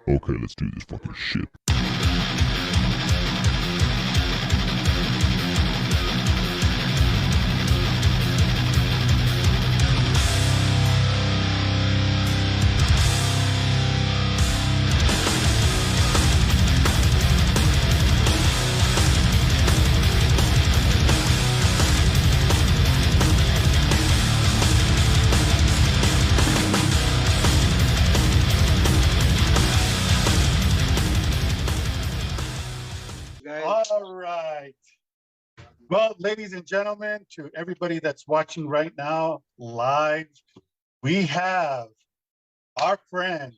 Okay, let's do this fucking shit. All right. Well, ladies and gentlemen, to everybody that's watching right now live, we have our friend,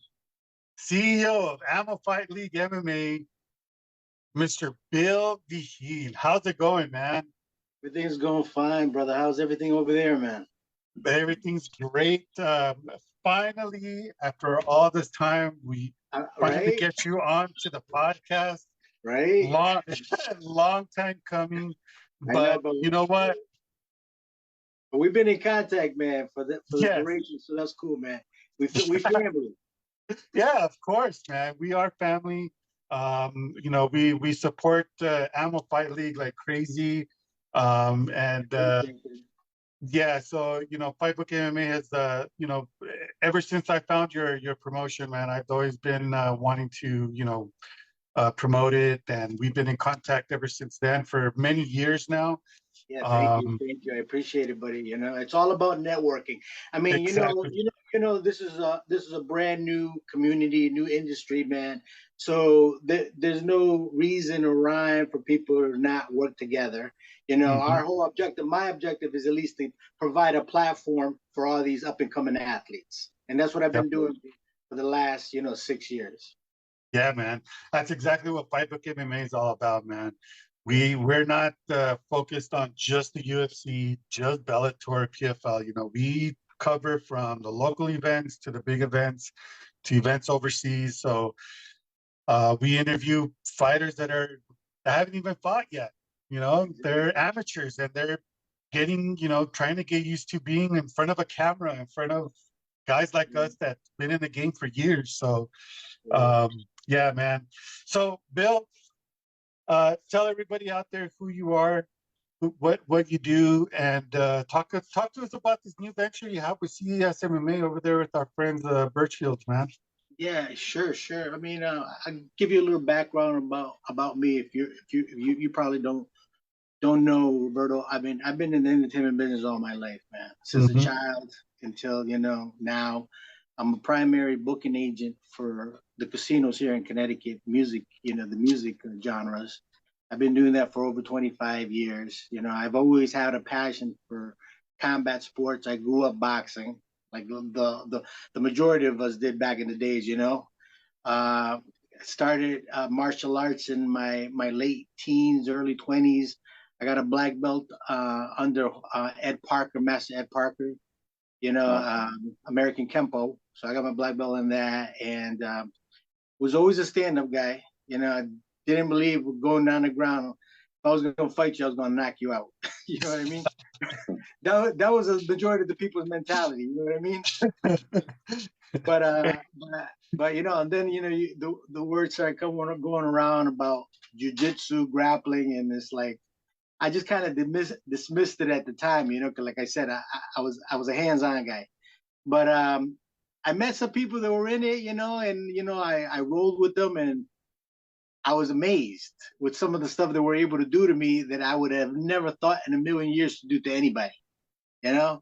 CEO of Ammo Fight League MMA, Mr. Bill Vigil. How's it going, man? Everything's going fine, brother. How's everything over there, man? Everything's great. Finally, after all this time, we finally Right? get you on to the podcast. Right? Long time coming. I know, But but you know what? we've been in contact, man, for the Yes. duration, so that's cool, man. We family. Yeah, of course, man. We are family. You know, we support Ammo Fight League like crazy. And yeah, so you know, Fight Book MMA has you know, ever since I found your promotion, man, I've always been wanting to, you know, promote it, and we've been in contact ever since then for many years now. Yeah, thank you. I appreciate it, buddy. You know, it's all about networking. I mean, Exactly. this is a brand new community, new industry, man. So there's no reason or rhyme for people to not work together. You know, our whole objective, my objective, is at least to provide a platform for all these up and coming athletes, and that's what I've been doing for the last 6 years. Yeah, man. That's exactly what Fight Book MMA is all about, man. We're not focused on just the UFC, just Bellator, PFL. You know, we cover from the local events to the big events to events overseas. So we interview fighters that haven't even fought yet. You know, they're amateurs and they're getting, you know, trying to get used to being in front of a camera, in front of guys like us that's been in the game for years. So yeah, man. So Bill, tell everybody out there who you are, what you do, and talk to us about this new venture you have with CES MMA over there with our friends Birchfields, man. Yeah, sure. I mean, I'll give you a little background about me. If you probably don't don't know, Roberto, I've been in the entertainment business all my life, man. Since a child until, now. I'm a primary booking agent for the casinos here in Connecticut, music, the music genres. I've been doing that for over 25 years. I've always had a passion for combat sports. I grew up boxing, like the majority of us did back in the days. Uh, Started martial arts in my late teens, early 20s. I got a black belt under Ed Parker, Master Ed Parker, American Kempo. So I got my black belt in that, and was always a stand-up guy. I didn't believe going down the ground. If I was going to fight you, I was going to knock you out. You know what I mean? that was a majority of the people's mentality. You know what I mean? but and then the words started going around about jujitsu, grappling, and it's like I just kind of dismissed it at the time, because like I said, I was a hands-on guy. But I met some people that were in it, and I rolled with them, and I was amazed with some of the stuff they were able to do to me that I would have never thought in a million years to do to anybody, you know.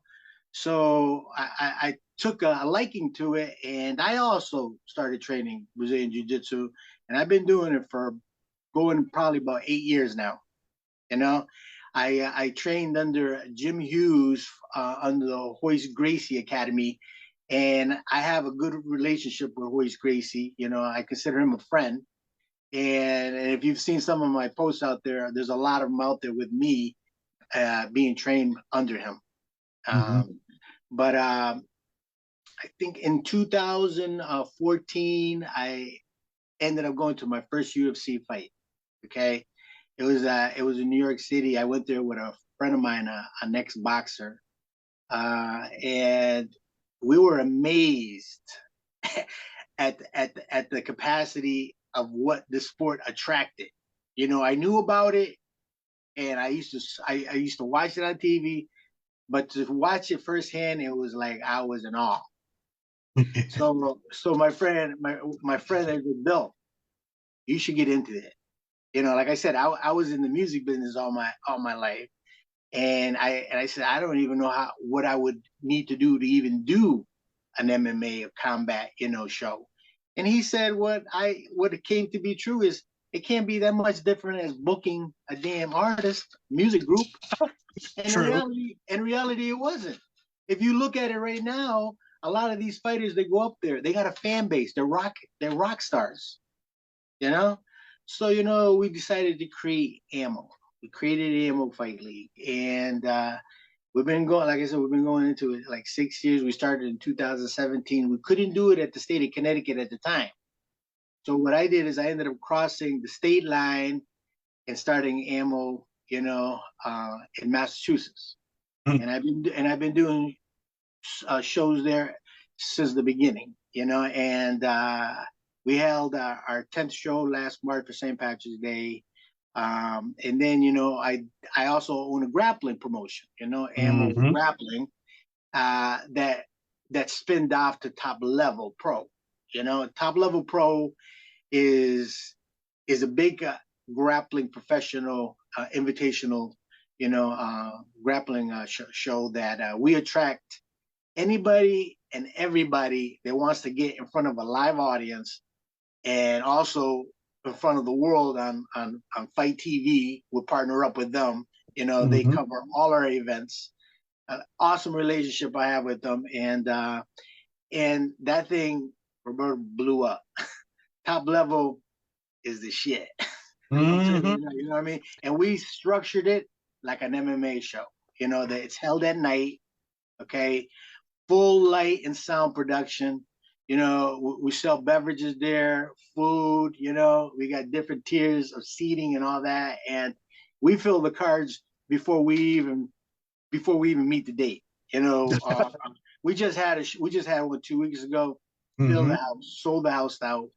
So I took a liking to it, and I also started training Brazilian Jiu-Jitsu, and I've been doing it for going probably about 8 years now. You know, I trained under Jim Hughes under the Hoist Gracie Academy, and I have a good relationship with Hoist Gracie. I consider him a friend. And if you've seen some of my posts out there, there's a lot of them out there with me being trained under him. But I think in 2014, I ended up going to my first UFC fight. Okay. It was in New York City. I went there with a friend of mine, an ex-boxer, and we were amazed at the capacity of what the sport attracted. I knew about it, and I used to watch it on TV, but to watch it firsthand, it was like I was in awe. So my friend said, Bill, you should get into it. Like I said, I was in the music business all my life, and I said I don't even know what I would need to do to even do an MMA combat show. And he said what it came to be true is it can't be that much different as booking a damn artist music group. And in reality, it wasn't. If you look at it right now, a lot of these fighters that go up there, they got a fan base. They're rock stars. So, we decided to create AMMO. We created AMMO Fight League. And we've been going, like I said, we've been going into it like 6 years. We started in 2017. We couldn't do it at the state of Connecticut at the time. So what I did is I ended up crossing the state line and starting AMMO, in Massachusetts. And I've been doing shows there since the beginning, and we held our 10th show last March for St. Patrick's Day. And then, I also own a grappling promotion, AMMO Grappling, that spinned off to Top Level Pro. Top Level Pro is a big grappling professional invitational, grappling show that we attract anybody and everybody that wants to get in front of a live audience and also in front of the world on Fight TV. We'll partner up with them. They cover all our events. Awesome relationship I have with them, and that thing, Roberto, blew up. Top Level is the shit. You know what I mean? And we structured it like an MMA show. That it's held at night. Okay, full light and sound production. We sell beverages there, food. We got different tiers of seating and all that, and we fill the cards before we even meet the date. We just had one 2 weeks ago. Filled the house, sold the house out.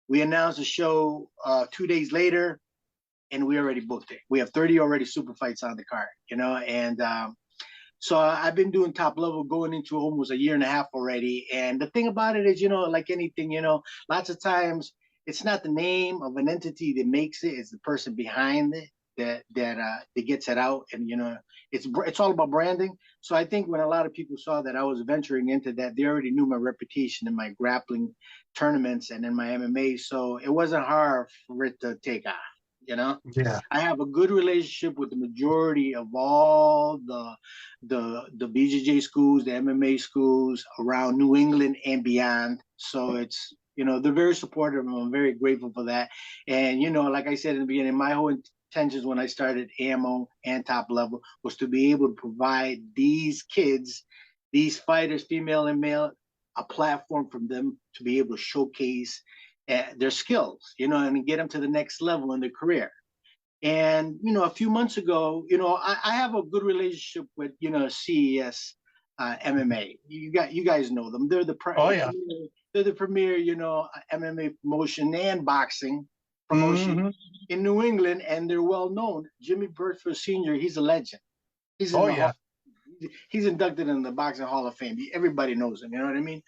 We announced the show 2 days later, and we already booked it. We have 30 already super fights on the card. And so I've been doing Top Level going into almost a year and a half already. And the thing about it is, like anything, lots of times it's not the name of an entity that makes it, it's the person behind it. that gets it out, and it's all about branding. So I think when a lot of people saw that I was venturing into that, they already knew my reputation in my grappling tournaments and in my MMA, so it wasn't hard for it to take off. Yeah. I have a good relationship with the majority of all the BJJ schools, the MMA schools around New England and beyond. So it's they're very supportive, and I'm very grateful for that. And like I said in the beginning, my whole intentions when I started Ammo and Top Level was to be able to provide these kids, these fighters, female and male, a platform for them to be able to showcase their skills, and get them to the next level in their career. And a few months ago, I have a good relationship with CES MMA. You guys know them. They're the they're the premier MMA promotion and boxing promotion in New England, and they're well known. Jimmy Burford Sr. He's a legend. He's in the he's inducted in the Boxing Hall of Fame. Everybody knows him. You know what I mean?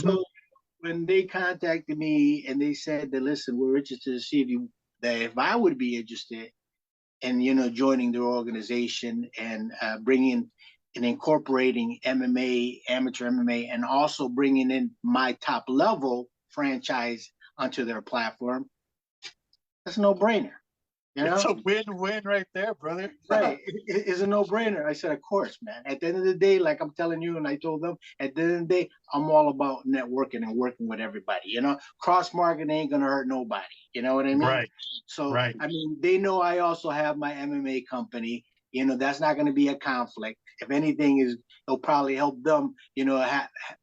So when they contacted me and they said that, listen, we're interested to see if I would be interested in joining their organization and bringing and incorporating MMA, amateur MMA, and also bringing in my Top Level franchise onto their platform, that's a no-brainer. It's a win-win right there, brother. Right. It's a no-brainer. I said, of course, man. At the end of the day, like I'm telling you, and I told them, at the end of the day, I'm all about networking and working with everybody. Cross-marketing ain't going to hurt nobody. You know what I mean? Right. So, I mean, they know I also have my MMA company. That's not going to be a conflict. If anything, it'll probably help them,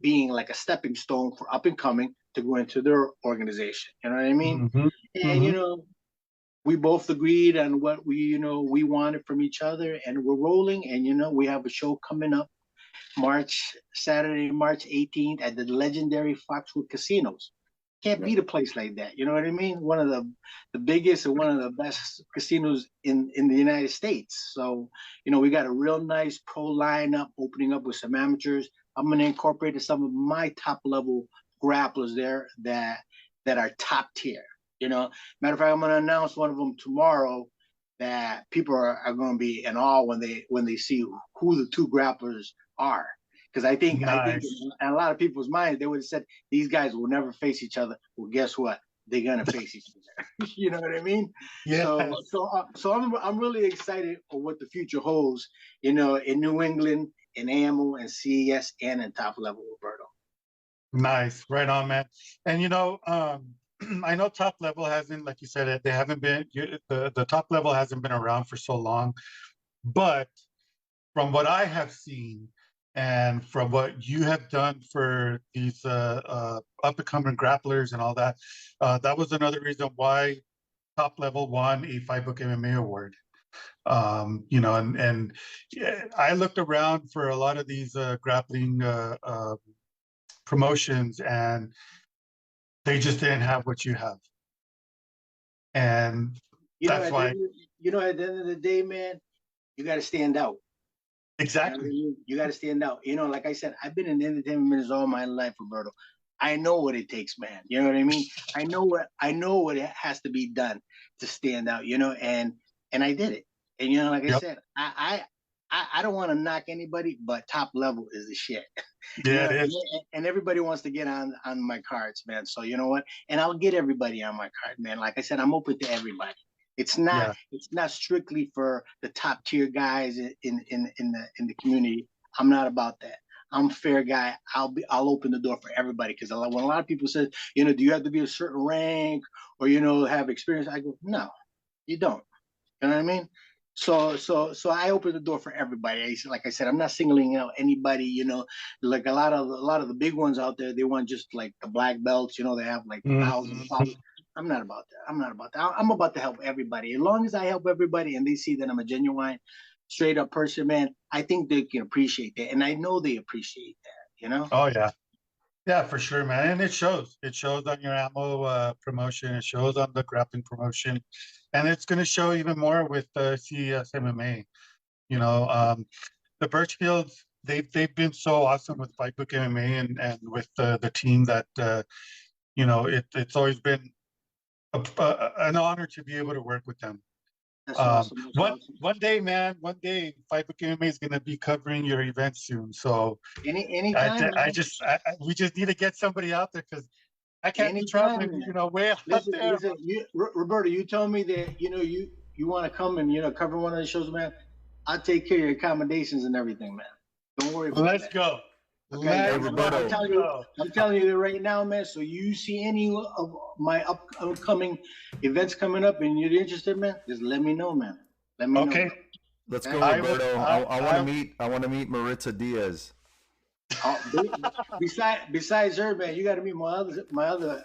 being like a stepping stone for up and coming to go into their organization. You know what I mean? And, we both agreed on what we wanted from each other, and we're rolling. And we have a show coming up Saturday, March 18th at the legendary Foxwood Casinos. Can't beat a place like that. You know what I mean? One of the biggest and one of the best casinos in the United States. So, we got a real nice pro lineup opening up with some amateurs. I'm going to incorporate some of my top level grapplers there that are top tier. Matter of fact, I'm going to announce one of them tomorrow that people are going to be in awe when they see who the two grapplers are. Because I think in a lot of people's minds, they would have said these guys will never face each other. Well, guess what? They're going to face each other. You know what I mean? Yeah. So I'm really excited for what the future holds, in New England, in AMO and CES and in Top Level, Roberto. Nice. Right on, man. And, I know Top Level hasn't, like you said, they haven't been, the Top Level hasn't been around for so long. But from what I have seen and from what you have done for these up-and-coming grapplers and all that, that was another reason why Top Level won a Fight Book MMA award. And I looked around for a lot of these grappling promotions, and they just didn't have what you have. And that's why. At the end of the day, man, you got to stand out. Exactly. You got to stand out. Like I said, I've been in entertainment business all my life, Roberto. I know what it takes, man. You know what I mean? I know what it has to be done to stand out, and I did it. And, like I said, I don't want to knock anybody, but Top Level is the shit. Yeah, it is. And everybody wants to get on my cards, man. So you know what? And I'll get everybody on my card, man. Like I said, I'm open to everybody. It's not strictly for the top tier guys in the community. I'm not about that. I'm a fair guy. I'll open the door for everybody, because when a lot of people say, do you have to be a certain rank or have experience? I go, no, you don't. You know what I mean? So I open the door for everybody. Like I said, I'm not singling out anybody. Like a lot of the big ones out there, they want just like the black belts. They have like thousands of followers. I'm not about that. I'm about to help everybody. As long as I help everybody and they see that I'm a genuine, straight up person, man, I think they can appreciate that, and I know they appreciate that. Oh yeah. Yeah, for sure, man. And it shows. It shows on your ammo promotion. It shows on the grappling promotion. And it's going to show even more with CES MMA. The Birchfields, they've been so awesome with Fight Book MMA and with the team that, it's always been an honor to be able to work with them. That's awesome. That's awesome. One day, man, one day, Fight Book MMA is gonna be covering your event soon. So Anytime. we just need to get somebody out there because I can't be Anytime, traveling, man. way out there. Listen, Roberto, you told me that you want to come and cover one of the shows, man. I'll take care of your accommodations and everything, man. Don't worry about Let's that. go. Okay, Let's I'm telling you that right now, man. So you see any of my upcoming events coming up and you're interested, man, just let me know, man. Let me know. Okay. Let's go, Roberto. I want to meet Maritza Diaz. Besides her, man, you got to meet my other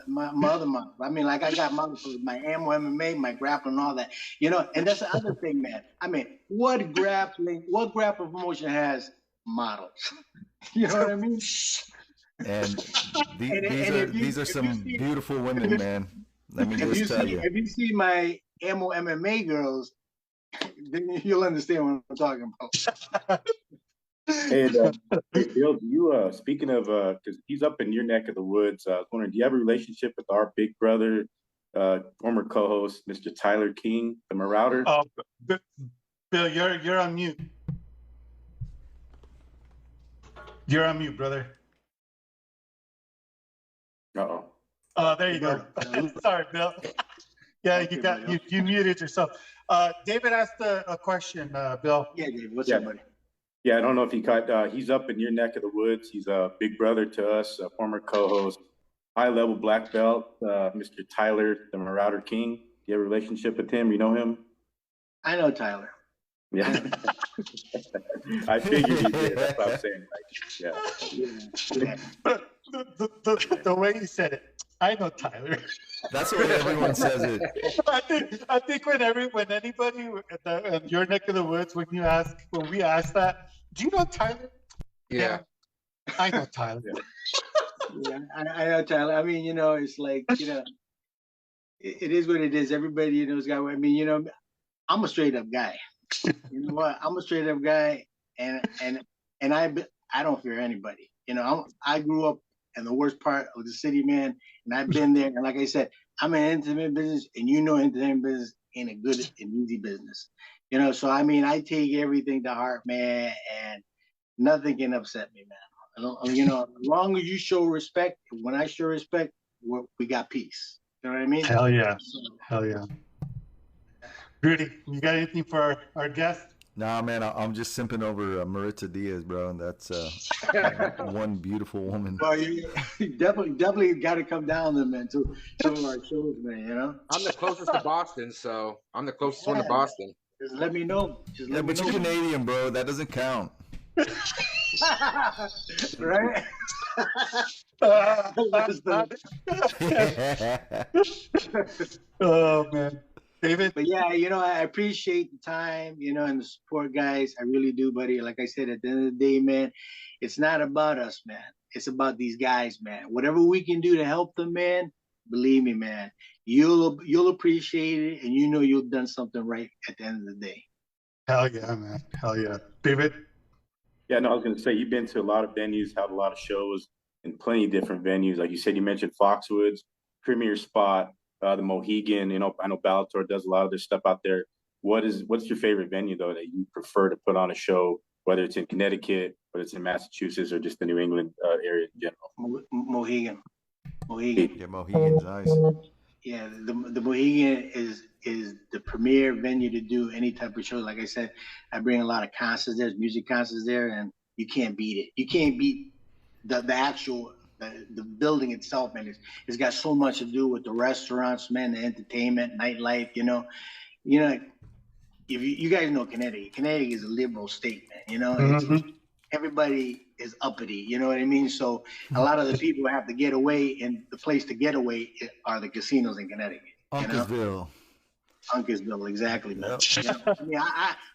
mom. I mean, like I got models for my MMA, my grappling, and all that. And that's the other thing, man. I mean, what grappling promotion has models? You know what I mean? And these are some beautiful women, man. Let me just tell you. If you see my MMA girls, then you'll understand what I'm talking about. Hey, Bill, you speaking of, because he's up in your neck of the woods, I was wondering, do you have a relationship with our big brother, former co-host, Mr. Tyler King, the Marauder? Oh, Bill, you're on mute. You're on mute, brother. Uh-oh. Oh, there you go. Sorry, Bill. Yeah, you muted yourself. David asked a question, Bill. Yeah, David, what's up, buddy? Yeah, I don't know if he caught, he's up in your neck of the woods. He's a big brother to us, a former co-host, high-level black belt, Mr. Tyler, the Marauder King. Do you have a relationship with him? You know him? I know Tyler. Yeah. I figured you did. That's what I'm saying. Yeah. The way you said it, I know Tyler. That's the way everyone says it. I think when anybody in your neck of the woods, when we ask that, do you know Tyler? Yeah. I know Tyler. Yeah, I know Tyler. I mean, it's like, it is what it is. Everybody, has got. I mean, I'm a straight up guy. You know what? I'm a straight up guy, and I don't fear anybody. I grew up in the worst part of the city, man, and I've been there. And like I said, I'm in entertainment business, and entertainment business ain't a good and easy business. So I mean, I take everything to heart, man, and nothing can upset me, man. As long as you show respect, when I show respect, we got peace. You know what I mean? Hell yeah. Hell yeah. Rudy, you got anything for our guest? Nah, man, I'm just simping over Maritza Diaz, bro, and that's one beautiful woman. Well, you definitely got to come down there, man, to some of our shows, man. I'm the closest to Boston, so I'm the closest one to Boston. Just let me know. But you're Canadian, bro. That doesn't count. Right? Oh, man. David? But yeah, I appreciate the time, and the support, guys. I really do, buddy. Like I said, at the end of the day, man, it's not about us, man. It's about these guys, man. Whatever we can do to help them, man, believe me, man, you'll appreciate it, and you've done something right at the end of the day. Hell yeah, man. Hell yeah. David? Yeah, no, I was going to say, you've been to a lot of venues, had a lot of shows in plenty of different venues. Like you said, you mentioned Foxwoods, Premier Spot, the Mohegan. I know Bellator does a lot of their stuff out there. What's your favorite venue, though, that you prefer to put on a show, whether it's in Connecticut, whether it's in Massachusetts, or just the New England area in general? Mohegan. Yeah, Mohegan's nice. Yeah, the Mohegan is the premier venue to do any type of show. Like I said, I bring a lot of concerts there, music concerts there, and you can't beat it. You can't beat the actual the building itself, man. It's got so much to do with the restaurants, man, the entertainment, nightlife. If you guys know Connecticut is a liberal state, man. Mm-hmm. Everybody is uppity. You know what I mean? So a lot of the people have to get away, and the place to get away are the casinos in Connecticut. Uncasville. Uncasville, exactly, man. Yep. I mean,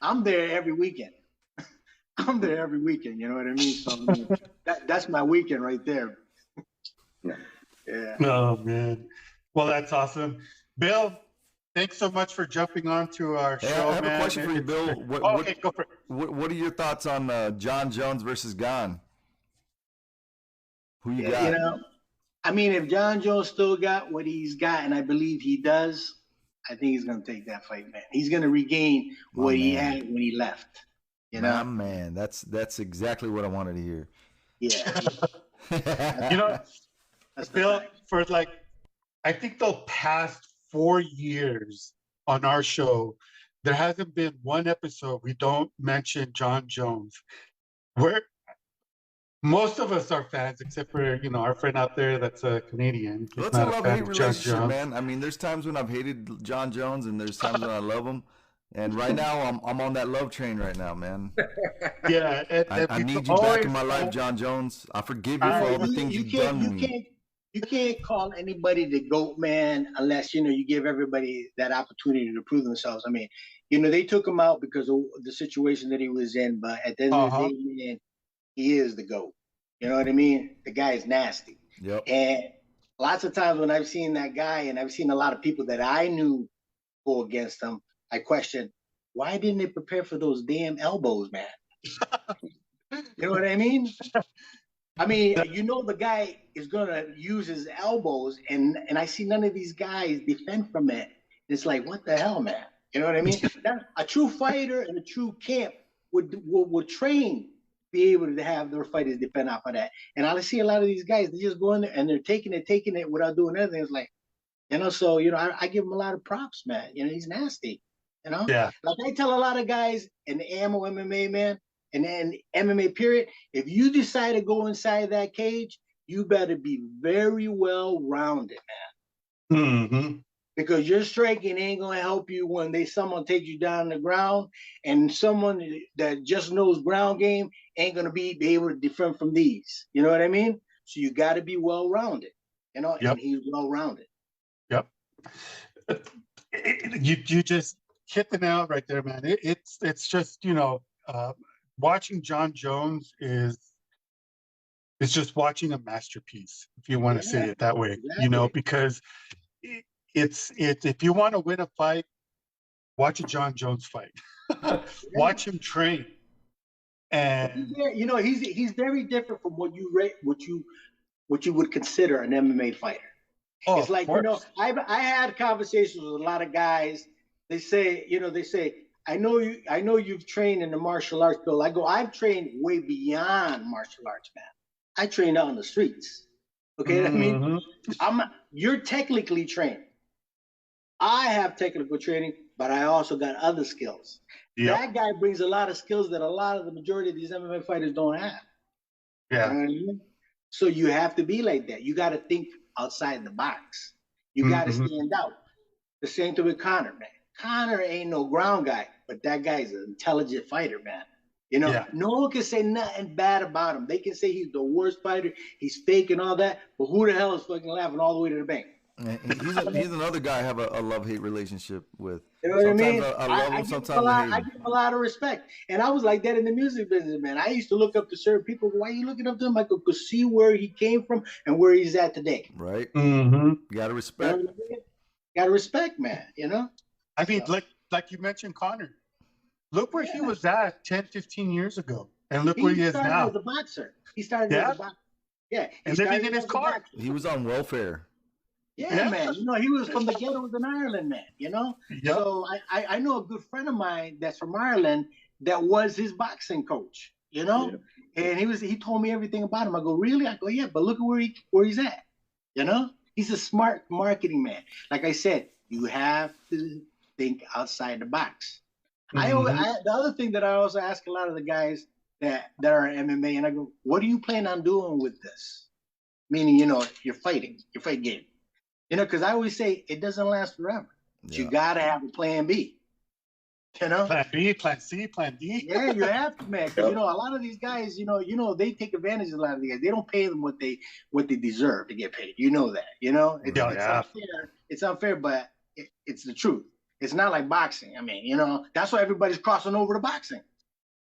I'm there every weekend. I'm there every weekend. You know what I mean? So that's my weekend right there. Yeah. Oh, man. Well, that's awesome. Bill, thanks so much for jumping on to our show, I have man. a question for you, Bill. Okay, go for it. What are your thoughts on John Jones versus Gane? Who you got? I mean, if John Jones still got what he's got, and I believe he does, I think he's gonna take that fight, man. He's gonna regain what he had when he left. You know, man, that's exactly what I wanted to hear. Yeah. You know, That's Bill, for like, I think the past 4 years on our show, there hasn't been one episode we don't mention John Jones. We're most of us are fans, except for our friend out there that's a Canadian. Well, He's it's a not a fan love-hate of John relationship, Jones. man. I mean, there's times when I've hated John Jones, and there's times when I love him. And right now, I'm on that love train right now, man. Yeah, I need you back in my life, John Jones. I forgive you for all the things you've done to me. You can't call anybody the GOAT, man, unless you give everybody that opportunity to prove themselves. I mean, they took him out because of the situation that he was in, but at the end of the day, man, he is the GOAT. You know what I mean? The guy is nasty. Yep. And lots of times when I've seen that guy, and I've seen a lot of people that I knew go against him, I question, why didn't they prepare for those damn elbows, man? You know what I mean? I mean, the guy is gonna use his elbows, and I see none of these guys defend from it. It's like, what the hell, man? You know what I mean? A true fighter and a true camp would train, be able to have their fighters defend off of that. And I see a lot of these guys, they just go in there and they're taking it without doing anything. It's like, so I give him a lot of props, man. He's nasty. Yeah. Like I tell a lot of guys in the AMO MMA, man, and then MMA period, if you decide to go inside that cage, you better be very well rounded, man. Mm-hmm. Because your striking ain't gonna help you when someone takes you down on the ground, and someone that just knows ground game ain't gonna be able to defend from these. You know what I mean? So you got to be well rounded. Yep. And he's well rounded. Yep. You just hit the nail right there, man. It's just watching John Jones is just watching a masterpiece, if you want to say it that way. Exactly. Because it's if you want to win a fight, watch a John Jones fight. Watch him train. And he's very different from what you would consider an MMA fighter. Oh, it's like, I had conversations with a lot of guys. They say, I know you've trained in the martial arts, Bill. I go, I've trained way beyond martial arts, man. I trained out on the streets. Okay, I mean, you're technically trained. I have technical training, but I also got other skills. Yep. That guy brings a lot of skills that the majority of these MMA fighters don't have. Yeah. You know what I mean? So you have to be like that. You got to think outside the box. You got to stand out. The same thing with Conor, man. Conor ain't no ground guy, but that guy's an intelligent fighter, man. No one can say nothing bad about him. They can say he's the worst fighter, he's fake and all that, but who the hell is fucking laughing all the way to the bank? He's another guy I have a love-hate relationship with. You know what sometimes I mean? I love him, sometimes I hate him. I give him a lot of respect. And I was like that in the music business, man. I used to look up to certain people. Why are you looking up to him? I could see where he came from and where he's at today. Right. Mm-hmm. You got to respect. Got to respect, man, I mean, like you mentioned, Conor. Look where he was at 10, 15 years ago. And look where he is now. He started as a boxer. He started as a boxer. Yeah. And living in his car. He was on welfare. Yeah, man. He was from the ghettos in Ireland, man. Yep. So I know a good friend of mine that's from Ireland that was his boxing coach. And he told me everything about him. I go, really? I go, yeah, but look at where he's at. He's a smart marketing man. Like I said, you have to think outside the box. The other thing that I also ask a lot of the guys that are in MMA, and I go, what do you plan on doing with this? Meaning, your fight game. Because I always say it doesn't last forever. But you got to have a plan B. Plan B, plan C, plan D. Yeah, you have to, man. Because, a lot of these guys, they take advantage of a lot of these guys. They don't pay them what they deserve to get paid. You know that, It's unfair. It's unfair, but it's the truth. It's not like boxing. I mean, that's why everybody's crossing over to boxing.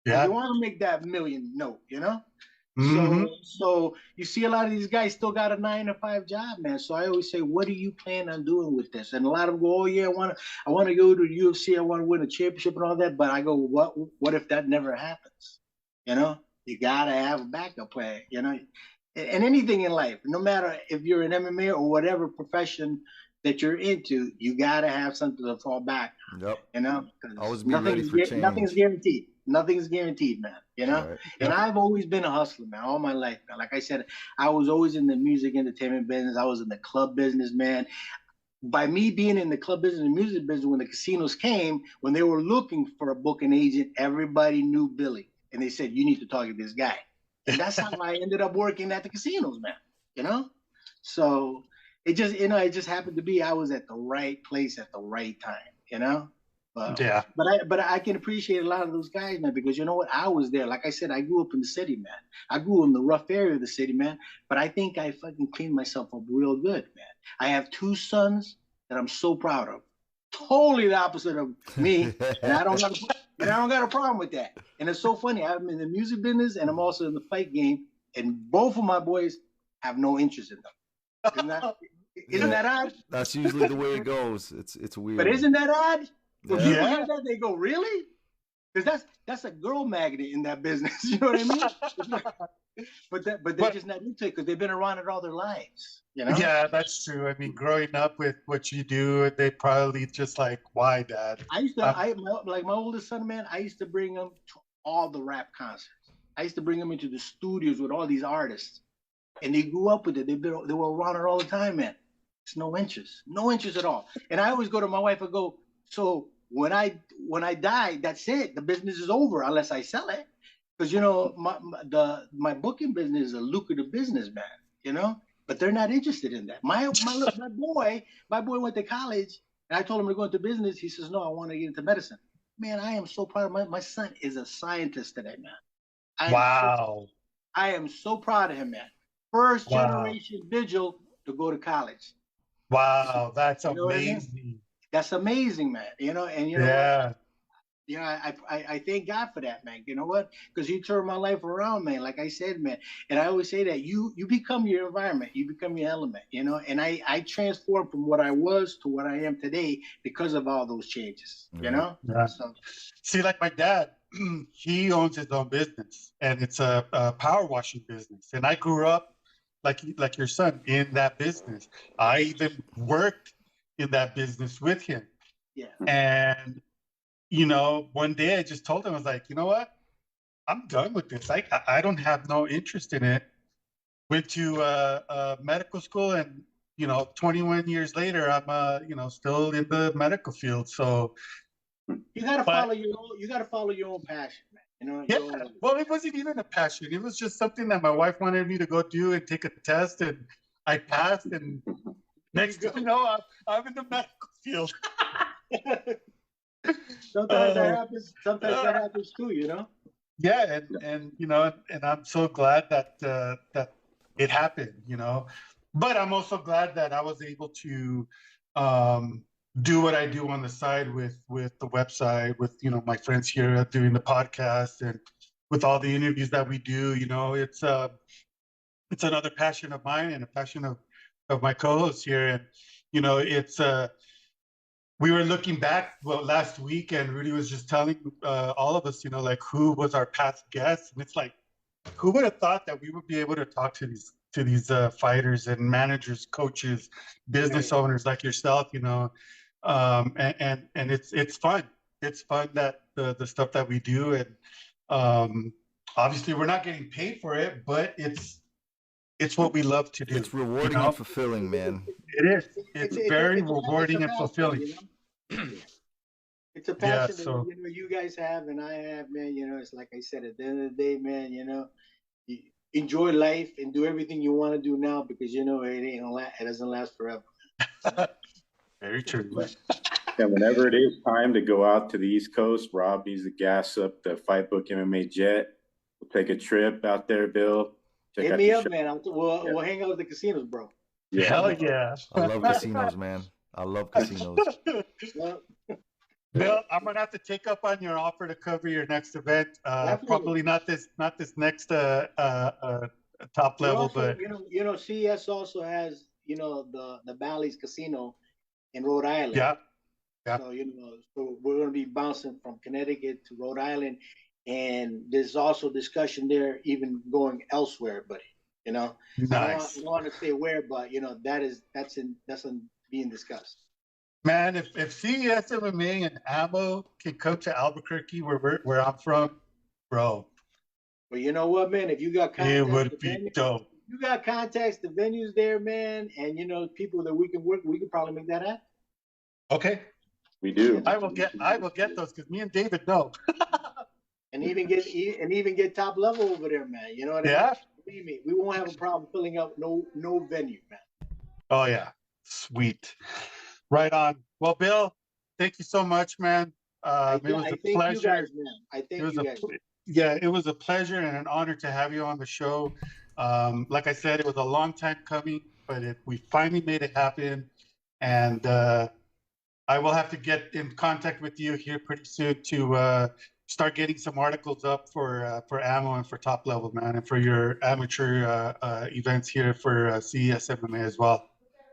Yeah. They want to make that million note, So you see a lot of these guys still got a 9-to-5 job, man. So I always say, what do you plan on doing with this? And a lot of them go, oh yeah, I want to go to the UFC, I want to win a championship and all that. But I go, what if that never happens? You gotta have a backup plan, And anything in life, no matter if you're in MMA or whatever profession that you're into, you gotta have something to fall back on. Yep. You know, Always be ready for change. Nothing's guaranteed. Nothing's guaranteed, man. You know, Right. and I've always been a hustler, man, all my life, man. Like I said, I was always in the music entertainment business. I was in the club business, man. By me being in the club business and music business, when the casinos came, when they were looking for a booking agent, everybody knew Billy, and they said, "You need to talk to this guy." And that's how I ended up working at the casinos, man. You know, so it just happened to be I was at the right place at the right time. You know, but I can appreciate a lot of those guys, man, because you know what? I was there. Like I said, I grew up in the city, man. I grew in the rough area of the city, man. But I think I fucking cleaned myself up real good, man. I have 2 sons that I'm so proud of. Totally the opposite of me, and I don't got a problem with that. And it's so funny. I'm in the music business, and I'm also in the fight game, and both of my boys have no interest in them. Isn't that odd? That's usually the way it goes. It's weird. But isn't that odd? When Yeah. people hear that, they go, "Really?" Because that's a girl magnet in that business. You know what I mean? but they're just not into it because they've been around it all their lives. You know? Yeah, that's true. I mean, growing up with what you do, they probably just like, why, Dad? I used to, like my oldest son, man. I used to bring him to all the rap concerts. I used to bring him into the studios with all these artists, and they grew up with it. They were around it all the time, man. It's no interest at all. And I always go to my wife and go, "So when I die, that's it. The business is over unless I sell it." Because you know, my booking business is a lucrative business, man. You know, but they're not interested in that. My boy went to college, and I told him to go into business. He says, "No, I want to get into medicine." Man, I am so proud of my son is a scientist today, man. Wow. I am so proud of him, man. First generation Vigil to go to college. Wow, that's You know what I mean? amazing. That's amazing, man. You know, and you know Yeah. what? You know, I thank God for that, man. You know what? Because you turned my life around, man. Like I said, man. And I always say that you become your environment, you become your element, you know. And I transformed from what I was to what I am today because of all those changes, you know. Yeah. So, See, like my dad, he owns his own business, and it's a power washing business. And I grew up like your son in that business. I even worked in that business with him. yeah. And you know, one day I just told him, I was like, you know what? I'm done with this. I don't have no interest in it. Went to medical school, and you know, 21 years later, I'm still in the medical field. So You gotta follow your own passion, man. You know, yeah. Well, it wasn't even a passion. It was just something that my wife wanted me to go do and take a test, and I passed. And next thing you know, I'm in the medical field. Sometimes that happens. Sometimes that happens too, you know. Yeah, and you know, and I'm so glad that that it happened, you know. But I'm also glad that I was able to do what I do on the side with the website, with you know my friends here doing the podcast, and with all the interviews that we do. You know, it's another passion of mine and a passion of my co-hosts here, and you know, it's we were looking back last week, and Rudy was just telling all of us, you know, like who was our past guests, and it's like, who would have thought that we would be able to talk to these fighters and managers, coaches, business owners like yourself, you know, and it's fun. It's fun that the stuff that we do, and obviously we're not getting paid for it, but it's what we love to do. It's rewarding you know? and fulfilling, man. It is. It's very rewarding and fulfilling. You know? It's a passion that you know you guys have and I have, man. You know, it's like I said, at the end of the day, man. You know, you enjoy life and do everything you want to do now because you know it doesn't last forever. Very true. And whenever it is time to go out to the East Coast, Rob needs to gas up the Fight Book MMA jet. We'll take a trip out there, Bill. Hit me up, man. We'll hang out at the casinos, bro. Yeah. Hell yeah. I love casinos, man. I love casinos. Bill, I'm gonna have to take up on your offer to cover your next event. Probably not this next top level, also, but you know, CES also has the Bally's Casino in Rhode Island. Yeah. So so we're gonna be bouncing from Connecticut to Rhode Island, and there's also discussion there, even going elsewhere, buddy. You know, nice. I don't want to say where, but that's in being discussed. Man, if CES MMA and Ammo can come to Albuquerque, where I'm from, bro, But you know what, man? If you got it contacts, would be dope. you got contacts, the venues there, man, and people that we can work, we can probably make that happen. Okay, We do. I will get those because me and David know. And even get top level over there, man. You know what I Yeah. mean? Believe me, we won't have a problem filling up no venue, man. Oh yeah, sweet. Right on. Well, Bill, thank you so much, man. It was a pleasure. You guys, man. I thank you guys. Yeah, it was a pleasure and an honor to have you on the show. Like I said, it was a long time coming, but we finally made it happen. And I will have to get in contact with you here pretty soon to start getting some articles up for Ammo and for Top Level, man, and for your amateur events here for CES MMA as well.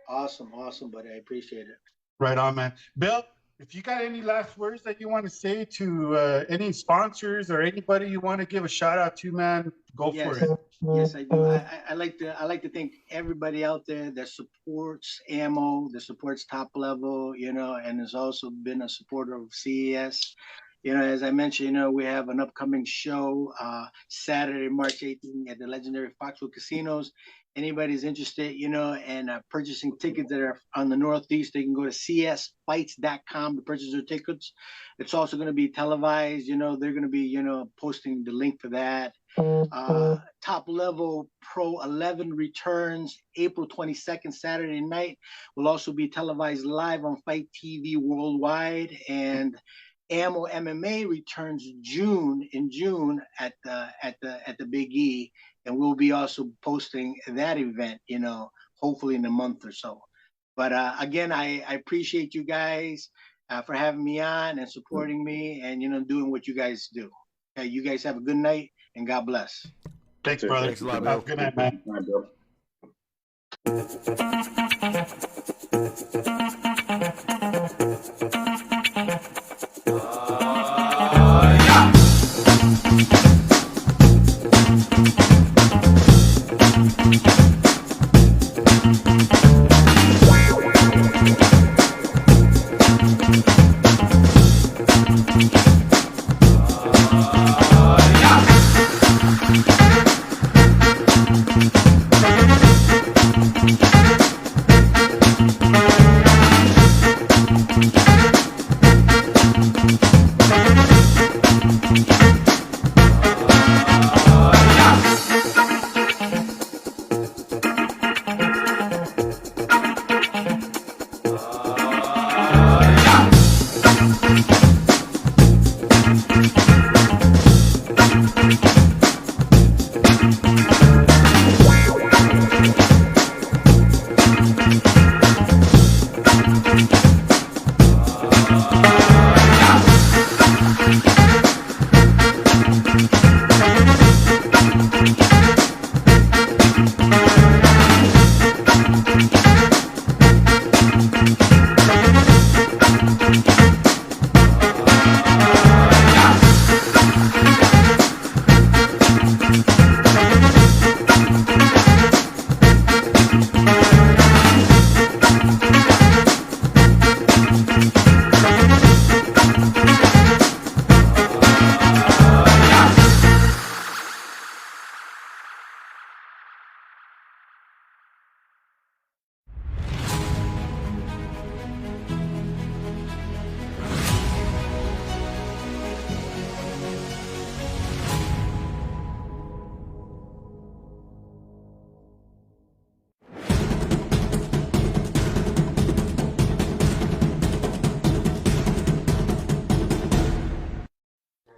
Awesome, buddy. I appreciate it. Right on, man. Bill, if you got any last words that you want to say to any sponsors or anybody you want to give a shout out to, man, go for it. Yes, I do. I like to thank everybody out there that supports Ammo, that supports Top Level, and has also been a supporter of CES. As I mentioned, we have an upcoming show Saturday, March 18th at the legendary Foxwood Casinos. Anybody's interested, in purchasing tickets that are on the Northeast, they can go to csfights.com to purchase their tickets. It's also going to be televised. They're going to be, posting the link for that. Top Level Pro 11 returns April 22nd, Saturday night. Will also be televised live on Fight TV worldwide. And Ammo MMA returns in June at the Big E, and we'll be also posting that event, hopefully in a month or so. But again, I appreciate you guys for having me on and supporting me and doing what you guys do. Okay, you guys have a good night and God bless. Thanks, brother. Thanks a lot, Bill. Have a good night, man.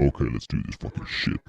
Okay, let's do this fucking shit.